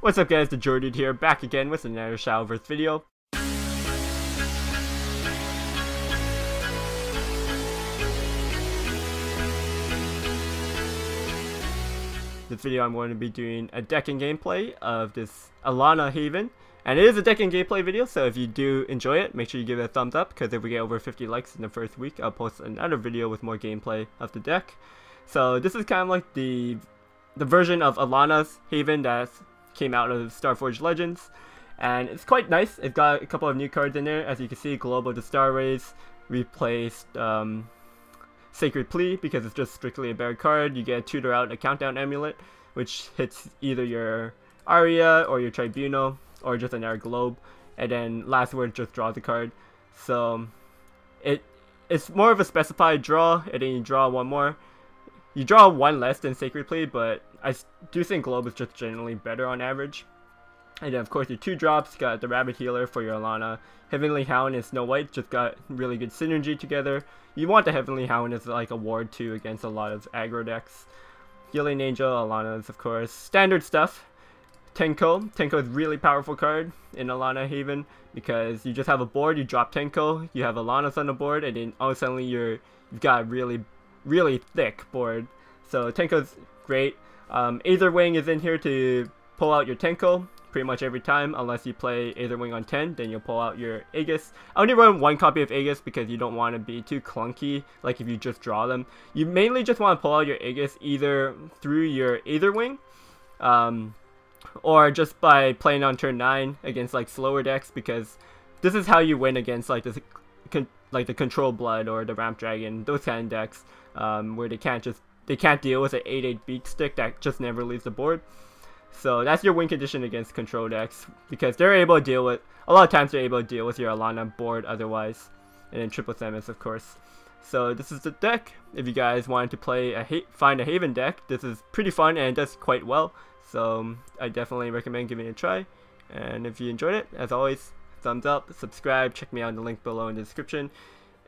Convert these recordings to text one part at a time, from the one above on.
What's up guys, TheJordude here, back again with another Shadowverse video. This video I'm going to be doing a decking gameplay of this Elana Haven. And it is a decking gameplay video, so if you do enjoy it, make sure you give it a thumbs up, because if we get over 50 likes in the first week, I'll post another video with more gameplay of the deck. So this is kind of like the version of Elana's Haven that came out of Starforged Legends, and it's quite nice. It's got a couple of new cards in there. As you can see, Global to Star Rays replaced Sacred Plea because it's just strictly a bear card. You get a Tutor Out, a Countdown Amulet, which hits either your Aria or your Tribunal or just an air globe, and then Last Word just draws a card. So it's more of a specified draw, and then you draw one more. You draw one less than Sacred Plea, but I do think Globe is just generally better on average. And then of course your 2-drops, got the Rabbit Healer for your Elana. Heavenly Hound and Snow White just got really good synergy together. You want the Heavenly Hound as like a ward too against a lot of aggro decks. Healing Angel, Elana's of course. Standard stuff. Tenko. Tenko is a really powerful card in Elana Haven because you just have a board, you drop Tenko, you have Elana's on the board, and then all of a sudden you've got a really thick board. So Tenko's great. Aetherwing is in here to pull out your Tenko pretty much every time, unless you play Aetherwing on 10, then you'll pull out your Aegis. I only run one copy of Aegis because you don't want to be too clunky, like if you just draw them. You mainly just want to pull out your Aegis either through your Aetherwing, or just by playing on turn 9 against like slower decks, because this is how you win against like this, like the Control Blood or the Ramp Dragon, those kind of decks, where they can't deal with an 8/8 beat stick that just never leaves the board. So that's your win condition against control decks, because they're able to deal with, a lot of times they're able to deal with your Elana board otherwise, and then Triple Samus of course. So this is the deck. If you guys wanted to play find a Haven deck, this is pretty fun and it does quite well. So I definitely recommend giving it a try. And if you enjoyed it, as always, thumbs up, subscribe, check me out in the link below in the description,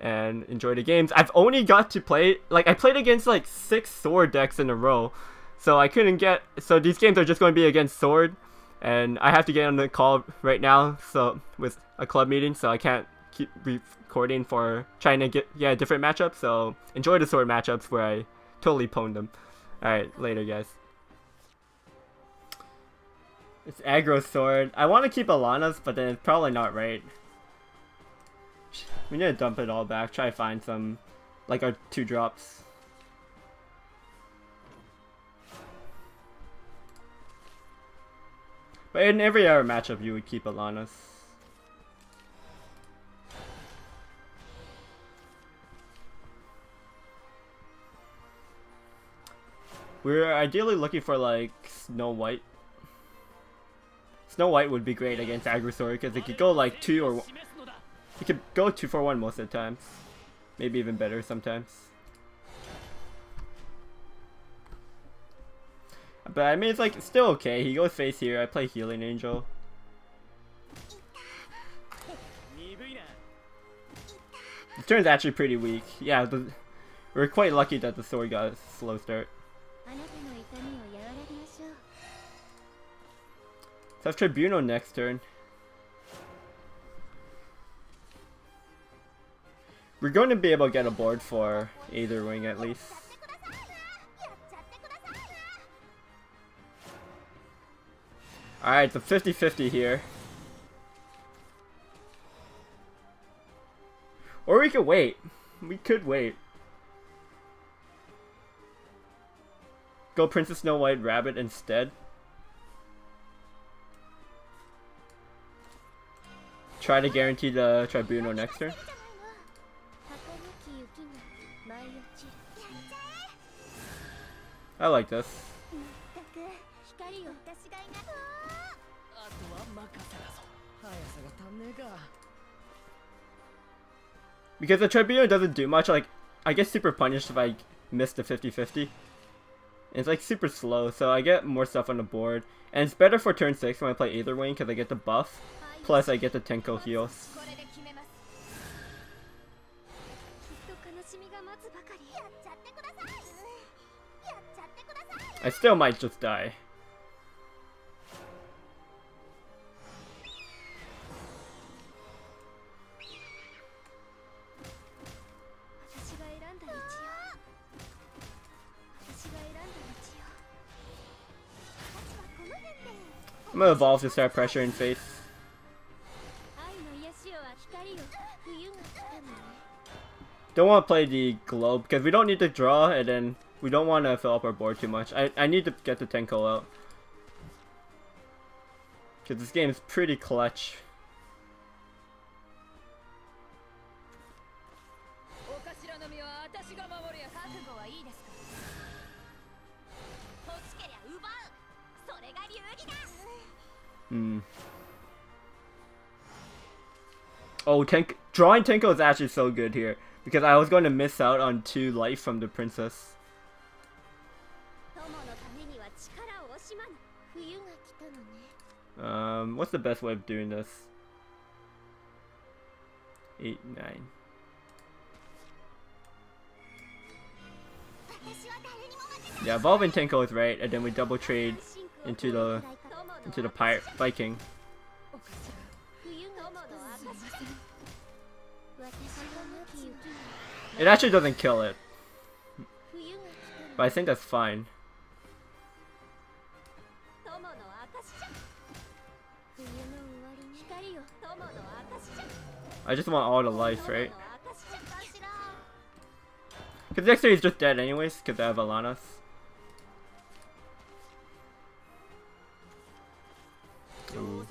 and enjoy the games. I've only got to play, like I played against like 6 sword decks in a row, so I couldn't get, so these games are just going to be against sword, and I have to get on the call right now, so with a club meeting, so I can't keep recording for trying to get a different matchup. So enjoy the sword matchups where I totally pwned them. Alright, later guys. It's aggro sword. I want to keep Elana's, but then it's probably not right. We need to dump it all back. Try to find some, like our 2-drops. But in every other matchup, you would keep Elana's. We're ideally looking for like Snow White. Snow White would be great against aggro sword because it could go like 2 or it could go 2 for 1 most of the times. Maybe even better sometimes. But I mean, it's like still okay. He goes face here. I play Healing Angel. The turn's actually pretty weak. Yeah, we're quite lucky that the sword got a slow start. So I have Tribunal next turn. We're going to be able to get a board for Aetherwing at least. Alright, it's a 50-50 here. Or we could wait. We could wait. Go Princess Snow White Rabbit instead. Try to guarantee the Tribunal next turn. I like this. Because the Tribunal doesn't do much, like, I get super punished if I miss the 50-50. It's like super slow, so I get more stuff on the board. And it's better for turn 6 when I play Aetherwing because I get the buff. Plus I get the Tenko heals. I still might just die. I'm gonna evolve to start pressuring face. Don't want to play the globe because we don't need to draw, and then we don't want to fill up our board too much. I need to get the Tenko out because this game is pretty clutch. Oh, drawing Tenko is actually so good here because I was going to miss out on 2 life from the princess. What's the best way of doing this? 8, 9. Yeah, evolving Tenko is right, and then we double trade into the pirate Viking. It actually doesn't kill it, but I think that's fine. I just want all the life, right? Because next turn is just dead anyways, because I have Elana's. Ooh.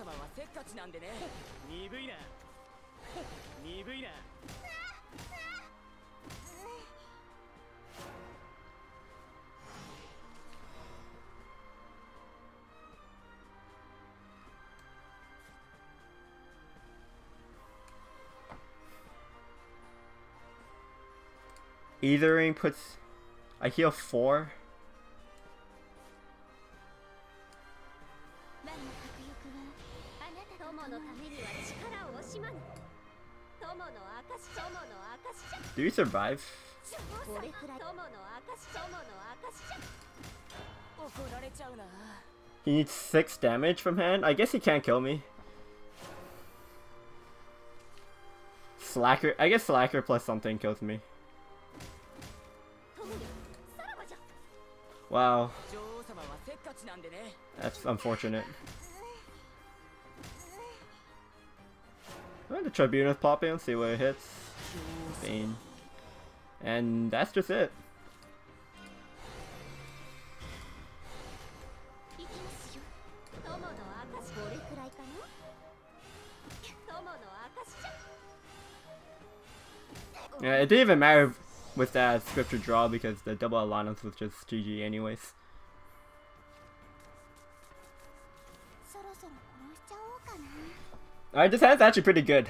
Eithering puts... I heal 4. Do you survive? He needs 6 damage from hand? I guess he can't kill me. Slacker. I guess Slacker plus something kills me. Wow. That's unfortunate. The Tribunal's popping, let's see what it hits. Bane. And that's just it. Yeah, it didn't even matter with that scripture draw because the double Elana's was just GG anyways. Alright, this hand's actually pretty good.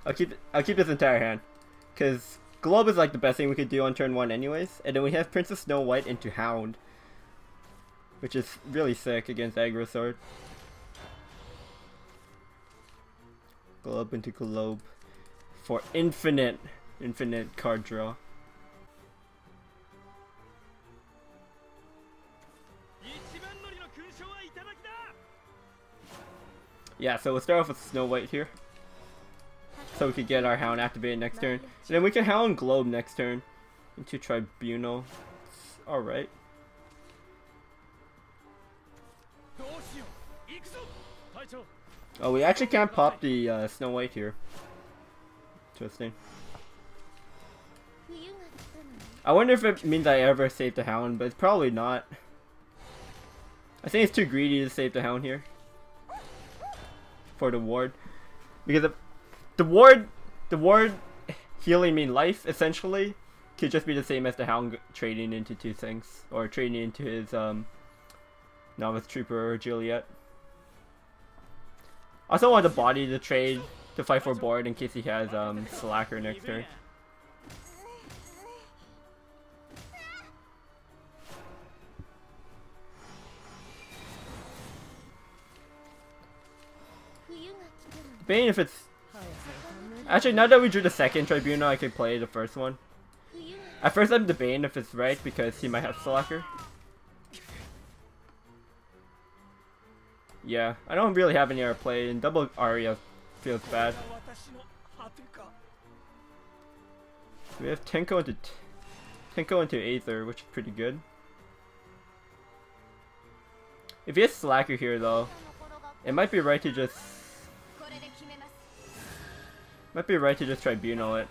I'll keep this entire hand. Cause Globe is like the best thing we could do on turn 1 anyways. And then we have Princess Snow White into Hound. Which is really sick against Aggro Sword. Globe into Globe. For infinite card draw. Yeah, so we'll start off with Snow White here. So we could get our Hound activated next turn. And then we can Hound Globe next turn into Tribunal. Alright. Oh, we actually can't pop the Snow White here. Interesting. I wonder if it means I ever save the Hound, but it's probably not. I think it's too greedy to save the Hound here. For the ward. Because the ward healing me life, essentially, could just be the same as the Hound trading into 2 things. Or trading into his Novice Trooper or Juliet. I also want the body to trade to fight for board in case he has Slacker next turn. Bane if it's... Actually, now that we drew the second Tribunal, I could play the first one. At first I'm the Bane if it's right because he might have Slacker. Yeah, I don't really have any other play, and double Arya feels bad. We have Tenko into Aether, which is pretty good. If he has Slacker here though, It might be right to just tribunal it.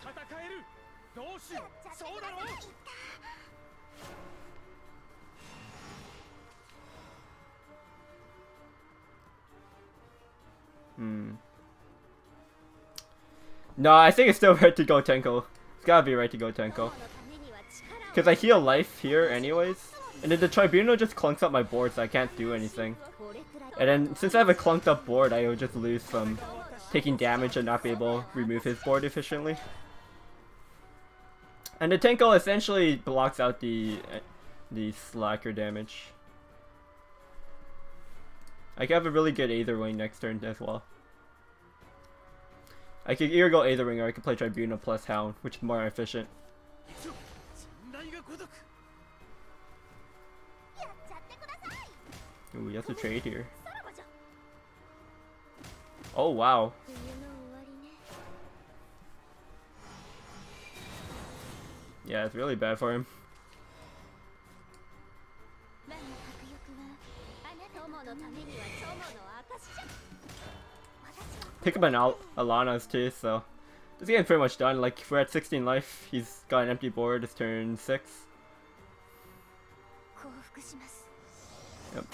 No, I think it's still right to go Tenko. It's gotta be right to go Tenko. Because I heal life here anyways. And then the Tribunal just clunks up my board, so I can't do anything. And then since I have a clunked up board, I will just lose from taking damage and not be able to remove his board efficiently. And the Tenko essentially blocks out the slacker damage. I can have a really good Aether Wing next turn as well. I could either go Aether Wing or I could play Tribunal plus Hound, which is more efficient. Ooh, you have to trade here. Oh wow. Yeah, it's really bad for him. Pick up an Elana's too, so this game's pretty much done. Like, we're at 16 life. He's got an empty board. It's turn 6. Yep.